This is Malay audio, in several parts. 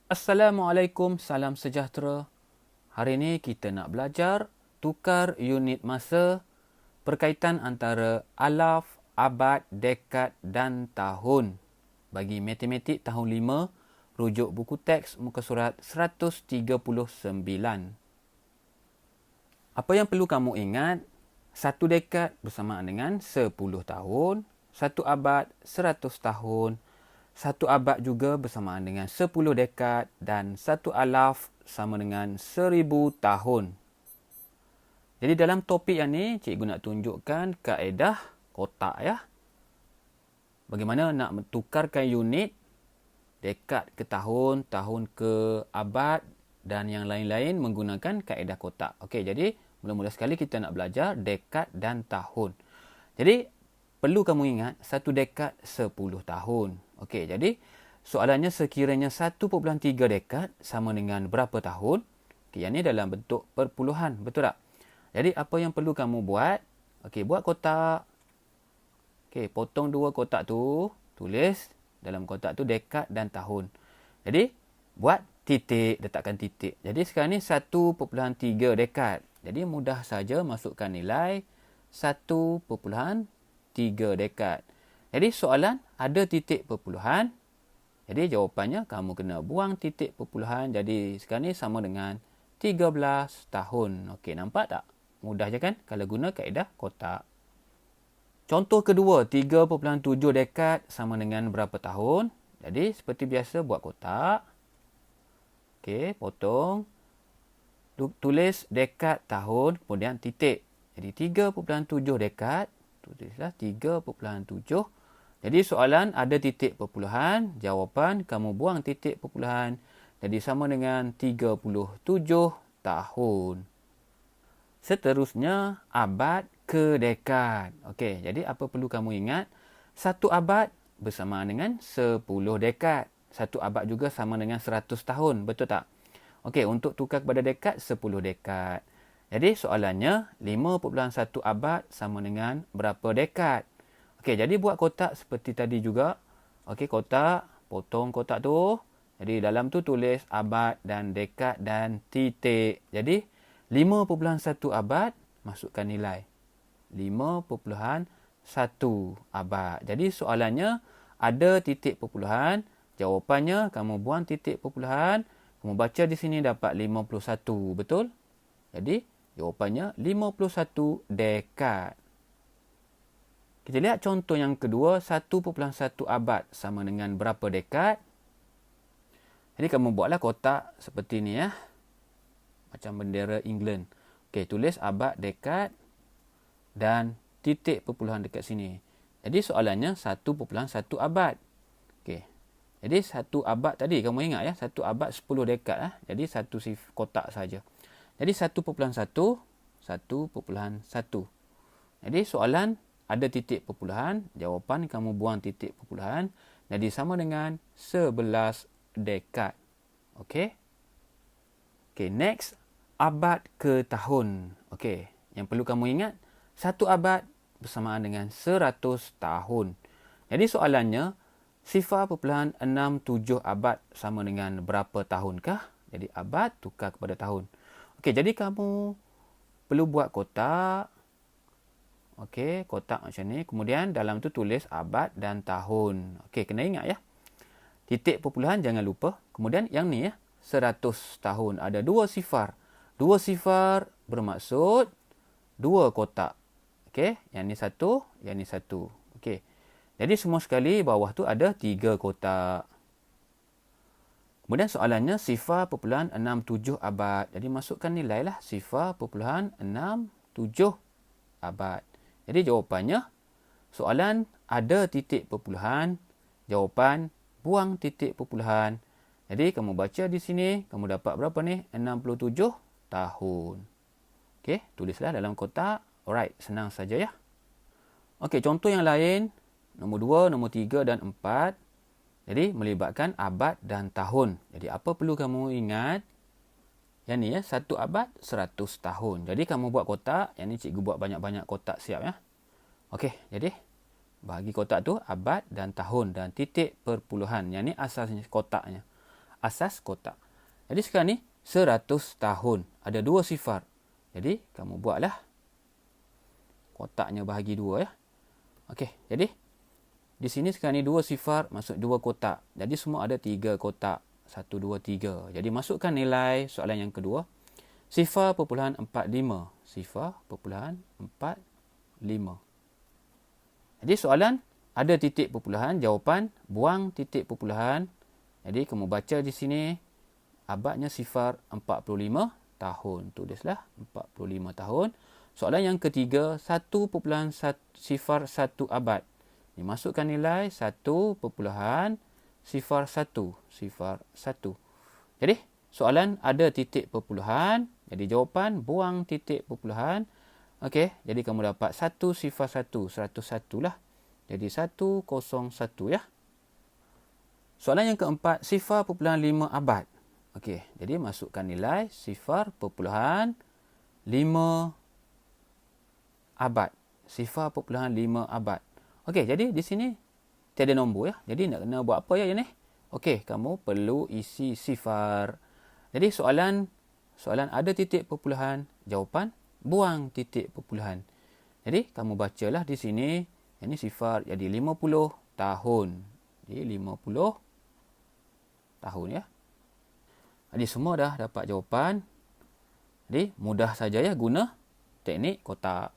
Assalamualaikum, salam sejahtera. Hari ini kita nak belajar tukar unit masa berkaitan antara alaf, abad, dekad dan tahun. Bagi matematik tahun 5, rujuk buku teks muka surat 139. Apa yang perlu kamu ingat? Satu dekad bersamaan dengan 10 tahun, satu abad 100 tahun, satu abad juga bersamaan dengan 10 dekad dan satu alaf sama dengan 1000 tahun. Jadi dalam topik yang ni, cikgu nak tunjukkan kaedah kotak ya. Bagaimana nak tukarkan unit dekad ke tahun, tahun ke abad dan yang lain-lain menggunakan kaedah kotak. Okey, jadi mula-mula sekali kita nak belajar dekad dan tahun. Jadi perlu kamu ingat satu dekad 10 tahun. Okey, jadi soalannya sekiranya 1.3 dekad sama dengan berapa tahun? Okey, yang ni dalam bentuk perpuluhan, betul tak? Jadi apa yang perlu kamu buat? Okey, buat kotak. Okey, potong dua kotak tu, tulis dalam kotak tu dekad dan tahun. Jadi buat titik, letakkan titik. Jadi sekarang ni 1.3 dekad. Jadi mudah saja masukkan nilai 1.3 dekad. Jadi soalan ada titik perpuluhan. Jadi jawapannya kamu kena buang titik perpuluhan. Jadi sekarang ni sama dengan 13 tahun. Okey, nampak tak? Mudah je kan kalau guna kaedah kotak. Contoh kedua, 3.7 dekad sama dengan berapa tahun? Jadi seperti biasa buat kotak. Okey, potong. Tulis dekad tahun, kemudian titik. Jadi 3.7 dekad. Tulislah 3.7. Jadi soalan ada titik perpuluhan. Jawapan kamu buang titik perpuluhan. Jadi sama dengan 37 tahun. Seterusnya, abad ke dekad. Okey, jadi apa perlu kamu ingat? Satu abad bersamaan dengan 10 dekad. Satu abad juga sama dengan 100 tahun. Betul tak? Okey, untuk tukar kepada dekad, 10 dekad. Jadi soalannya, 5.1 abad sama dengan berapa dekad? Okey, jadi buat kotak seperti tadi juga. Okey, kotak, potong kotak tu. Jadi dalam tu tulis abad dan dekad dan titik. Jadi 5.1 abad, masukkan nilai. 5.1 abad. Jadi soalannya ada titik perpuluhan. Jawapannya kamu buang titik perpuluhan. Kamu baca di sini dapat 51. Betul? Jadi jawapannya 51 dekad. Kita lihat contoh yang kedua, 1.1 abad sama dengan berapa dekad? Jadi kamu buatlah kotak seperti ni ya. Macam bendera England. Okey, tulis abad, dekad dan titik perpuluhan dekat sini. Jadi soalannya 1.1 abad. Okey. Jadi satu abad tadi kamu ingat ya, satu abad 10 dekad ah. Jadi satu kotak saja. Jadi 1.1 1.1. Jadi soalan ada titik perpuluhan, jawapan kamu buang titik perpuluhan. Jadi sama dengan 11 dekad. Okey. Okey, next, abad ke tahun. Okey, yang perlu kamu ingat, satu abad bersamaan dengan 100 tahun. Jadi soalannya, 0.67 abad sama dengan berapa tahunkah? Jadi abad tukar kepada tahun. Okey, jadi kamu perlu buat kotak. Okey, kotak macam ni. Kemudian dalam tu tulis abad dan tahun. Okey, kena ingat ya. Titik perpuluhan jangan lupa. Kemudian yang ni ya, 100 tahun. Ada dua sifar. Dua sifar bermaksud dua kotak. Okey, yang ni satu, yang ni satu. Okey. Jadi semua sekali bawah tu ada 3 kotak. Kemudian soalannya 0.67 abad. Jadi masukkan nilai lah 0.67 abad. Jadi jawapannya, soalan ada titik perpuluhan, jawapan buang titik perpuluhan. Jadi kamu baca di sini, kamu dapat berapa ni? 67 tahun. Okey, tulislah dalam kotak. Alright, senang saja ya. Okey, contoh yang lain, nombor 2, nombor 3 dan 4. Jadi melibatkan abad dan tahun. Jadi apa perlu kamu ingat? Yang ni ya, 1 abad 100 tahun. Jadi kamu buat kotak. Yang ni cikgu buat banyak-banyak kotak siap ya. Okey, jadi bagi kotak tu abad dan tahun dan titik perpuluhan. Yang ni asasnya kotaknya. asas kotak. Jadi sekarang ni 100 tahun. Ada 2 sifar. Jadi kamu buatlah kotaknya bahagi 2 ya. Okey, jadi di sini sekarang ni 2 sifar masuk 2 kotak. Jadi semua ada 3 kotak. 1, 2, 3. Jadi masukkan nilai soalan yang kedua. 0.45. 0.45. Jadi soalan ada titik perpuluhan, jawapan buang titik perpuluhan. Jadi kamu baca di sini abadnya sifar 45 tahun. Tulislah 45 tahun. Soalan yang ketiga 1.01 abad. Dimasukkan nilai 1.01. Jadi soalan ada titik perpuluhan. Jadi jawapan buang titik perpuluhan. Okey, jadi kamu dapat 101, 101 lah. Jadi 101 ya. Soalan yang keempat, 0.5 abad. Okey, jadi masukkan nilai 0.5 abad. 0.5 abad. Okey, jadi di sini tiada nombor ya. Jadi nak kena buat apa ya ni? Okey, kamu perlu isi sifar. Jadi soalan ada titik perpuluhan, jawapan buang titik perpuluhan. Jadi kamu bacalah di sini, ini sifar jadi 50 tahun. Jadi 50 tahun ya. Jadi semua dah dapat jawapan. Jadi mudah saja ya guna teknik kotak.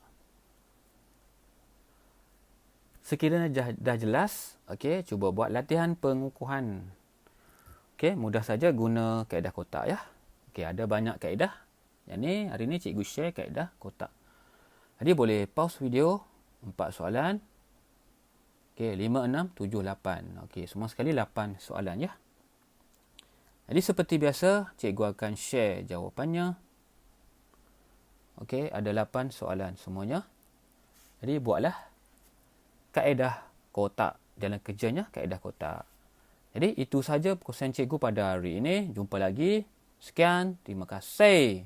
Sekiranya dah jelas, okey, cuba buat latihan pengukuhan. Okey, mudah saja guna kaedah kotak ya. Okey, ada banyak kaedah. Yang ni hari ni cikgu share kaedah kotak. Jadi boleh pause video 4 soalan. Okey, 5, 6, 7, 8. Okey, semua sekali 8 soalan ya. Jadi seperti biasa, cikgu akan share jawapannya. Okey, ada 8 soalan semuanya. Jadi buatlah kaedah kotak. Dalam kerjanya kaedah kotak. Jadi itu saja perkongsian cikgu pada hari ini. Jumpa lagi. Sekian. Terima kasih.